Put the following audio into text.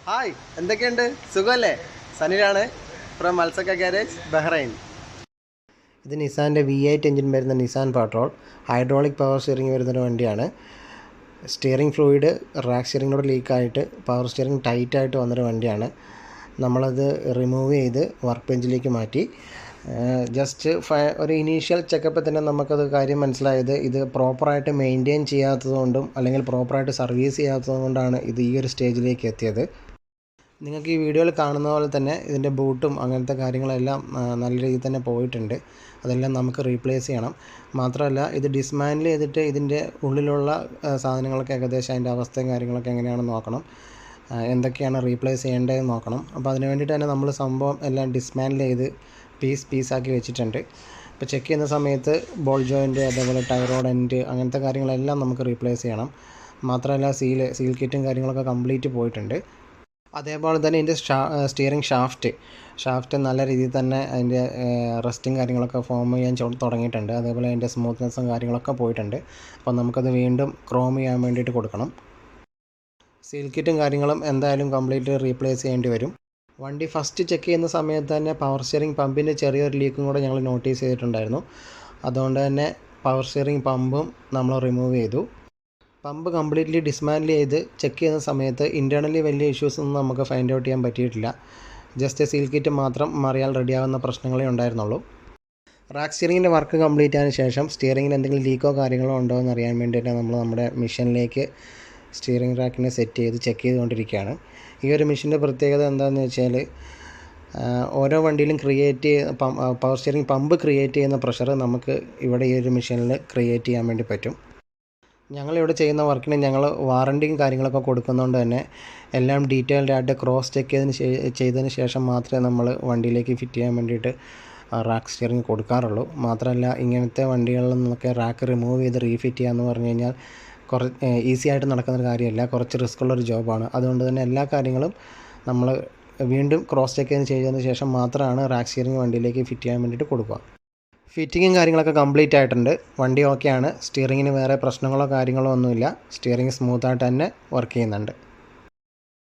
Hi, എന്തൊക്കെയുണ്ട്? സുഖമല്ലേ? സനിലാണ് ഫ്രം മത്സക്ക ഗാരേജ്, ബഹ്റൈൻ. ഇത് നിസാൻ്റെ V8 എഞ്ചിൻ വരുന്ന Nissan Patrol hydraulic power steering വരുന്നൊരു വണ്ടിയാണ്. സ്റ്റിയറിംഗ് ഫ്ലൂയിഡ് റാക്ക് സ്റ്റിയറിങ്ങിലൂടെ ലീക്കായിട്ട് പവർ സ്റ്റിയറിംഗ് ടൈറ്റായിട്ട് വന്നൊരു വണ്ടിയാണ്. നമ്മളത് റിമൂവ് ചെയ്ത് വർക്ക് ബെഞ്ചിലേക്ക് മാറ്റി. ജസ്റ്റ് ഒരു ഇനീഷ്യൽ ചെക്കപ്പിൽ തന്നെ നമുക്കത് കാര്യം മനസ്സിലായത് ഇത് പ്രോപ്പറായിട്ട് മെയിൻറ്റെയിൻ ചെയ്യാത്തതുകൊണ്ടും അല്ലെങ്കിൽ പ്രോപ്പറായിട്ട് സർവീസ് ചെയ്യാത്തതുകൊണ്ടാണ് ഇത് ഈ ഒരു സ്റ്റേജിലേക്ക് എത്തിയത്. നിങ്ങൾക്ക് ഈ വീഡിയോയിൽ കാണുന്ന പോലെ തന്നെ ഇതിൻ്റെ ബൂട്ടും അങ്ങനത്തെ കാര്യങ്ങളെല്ലാം നല്ല രീതിയിൽ തന്നെ പോയിട്ടുണ്ട്. അതെല്ലാം നമുക്ക് റീപ്ലേസ് ചെയ്യണം. മാത്രമല്ല ഇത് ഡിസ്മാൻഡിൽ ചെയ്തിട്ട് ഇതിൻ്റെ ഉള്ളിലുള്ള സാധനങ്ങളൊക്കെ ഏകദേശം അതിൻ്റെ അവസ്ഥയും കാര്യങ്ങളൊക്കെ എങ്ങനെയാണെന്ന് നോക്കണം. എന്തൊക്കെയാണ് റീപ്ലേസ് ചെയ്യേണ്ടതെന്ന് നോക്കണം. അപ്പോൾ അതിന് വേണ്ടിയിട്ട് തന്നെ നമ്മൾ സംഭവം എല്ലാം ഡിസ്മാൻഡിൽ ചെയ്ത് പീസാക്കി വെച്ചിട്ടുണ്ട്. ഇപ്പോൾ ചെക്ക് ചെയ്യുന്ന സമയത്ത് ബോൾ ജോയിൻറ്റ്, അതേപോലെ ടൈറോഡ് എൻഡ് അങ്ങനത്തെ കാര്യങ്ങളെല്ലാം നമുക്ക് റീപ്ലേസ് ചെയ്യണം. മാത്രമല്ല സീൽ കിറ്റും കാര്യങ്ങളൊക്കെ കംപ്ലീറ്റ് പോയിട്ടുണ്ട്. അതേപോലെ തന്നെ ഇതിൻ്റെ സ്റ്റിയറിംഗ് ഷാഫ്റ്റ് നല്ല രീതിയിൽ തന്നെ അതിൻ്റെ റെസ്റ്റും കാര്യങ്ങളൊക്കെ ഫോം ചെയ്യാൻ തുടങ്ങിയിട്ടുണ്ട്. അതേപോലെ അതിൻ്റെ സ്മൂത്ത്നെസ്സും കാര്യങ്ങളൊക്കെ പോയിട്ടുണ്ട്. അപ്പോൾ നമുക്കത് വീണ്ടും ക്രോം ചെയ്യാൻ വേണ്ടിയിട്ട് കൊടുക്കണം. സീൽ കിറ്റും കാര്യങ്ങളും എന്തായാലും കംപ്ലീറ്റ് റീപ്ലേസ് ചെയ്യേണ്ടി വരും. വണ്ടി ഫസ്റ്റ് ചെക്ക് ചെയ്യുന്ന സമയത്ത് തന്നെ പവർ സ്റ്റിയറിംഗ് പമ്പിൻ്റെ ചെറിയൊരു ലീക്കും കൂടെ ഞങ്ങൾ നോട്ടീസ് ചെയ്തിട്ടുണ്ടായിരുന്നു. അതുകൊണ്ട് തന്നെ പവർ സ്റ്റിയറിംഗ് പമ്പും നമ്മൾ റിമൂവ് ചെയ്തു. പമ്പ് കംപ്ലീറ്റ്ലി ഡിസ്മാൻഡിൽ ചെയ്ത് ചെക്ക് ചെയ്യുന്ന സമയത്ത് ഇൻറ്റേർണലി വലിയ ഇഷ്യൂസ് ഒന്നും നമുക്ക് ഫൈൻഡ് ഔട്ട് ചെയ്യാൻ പറ്റിയിട്ടില്ല. ജസ്റ്റ് സീൽ കിറ്റ് മാത്രം മാറിയാൽ റെഡിയാവുന്ന പ്രശ്നങ്ങളേ ഉണ്ടായിരുന്നുള്ളൂ. റാക്ക് സ്റ്റിയറിങ്ങിൻ്റെ വർക്ക് കംപ്ലീറ്റ് ആയതിനു ശേഷം സ്റ്റിയറിങ്ങിന് എന്തെങ്കിലും ലീക്കോ കാര്യങ്ങളോ ഉണ്ടോ എന്ന് അറിയാൻ വേണ്ടിയിട്ട് നമ്മൾ നമ്മുടെ മെഷീനിലേക്ക് സ്റ്റിയറിംഗ് റാക്കിനെ സെറ്റ് ചെയ്ത് ചെക്ക് ചെയ്തുകൊണ്ടിരിക്കുകയാണ്. ഈ ഒരു മെഷീൻ്റെ പ്രത്യേകത എന്താണെന്ന് വെച്ചാൽ ഓരോ വണ്ടിയിലും പവർ സ്റ്റിയറിംഗ് പമ്പ് ക്രിയേറ്റ് ചെയ്യുന്ന പ്രഷർ നമുക്ക് ഇവിടെ ഈ ഒരു മെഷീനിൽ ക്രിയേറ്റ് ചെയ്യാൻ വേണ്ടി പറ്റും. ഞങ്ങളിവിടെ ചെയ്യുന്ന വർക്കിന് ഞങ്ങൾ വാറണ്ടിയും കാര്യങ്ങളൊക്കെ കൊടുക്കുന്നതുകൊണ്ട് തന്നെ എല്ലാം ഡീറ്റെയിൽഡ് ആയിട്ട് ക്രോസ് ചെക്ക് ചെയ്തതിന് ശേഷം മാത്രമേ നമ്മൾ വണ്ടിയിലേക്ക് ഫിറ്റ് ചെയ്യാൻ വേണ്ടിയിട്ട് റാക്ക് സ്റ്റിയറിംഗ് കൊടുക്കാറുള്ളൂ. മാത്രമല്ല ഇങ്ങനത്തെ വണ്ടികളിൽ നിന്നൊക്കെ റാക്ക് റിമൂവ് ചെയ്ത് റീഫിറ്റ് ചെയ്യുക എന്ന് പറഞ്ഞു കഴിഞ്ഞാൽ ഈസി ആയിട്ട് നടക്കുന്നൊരു കാര്യമല്ല, കുറച്ച് റിസ്ക് ഉള്ളൊരു ജോബാണ്. അതുകൊണ്ട് തന്നെ എല്ലാ കാര്യങ്ങളും നമ്മൾ വീണ്ടും ക്രോസ് ചെക്ക് ചെയ്തതിന് ശേഷം മാത്രമാണ് റാക്ക് സ്റ്റിയറിംഗ് വണ്ടിയിലേക്ക് ഫിറ്റ് ചെയ്യാൻ വേണ്ടിയിട്ട് കൊടുക്കുക. ഫിറ്റിങ്ങും കാര്യങ്ങളൊക്കെ കംപ്ലീറ്റ് ആയിട്ടുണ്ട്. വണ്ടി ഓക്കെയാണ്. സ്റ്റിയറിങ്ങിന് വേറെ പ്രശ്നങ്ങളോ കാര്യങ്ങളോ ഒന്നുമില്ല. സ്റ്റിയറിംഗ് സ്മൂത്തായിട്ട് തന്നെ വർക്ക് ചെയ്യുന്നുണ്ട്.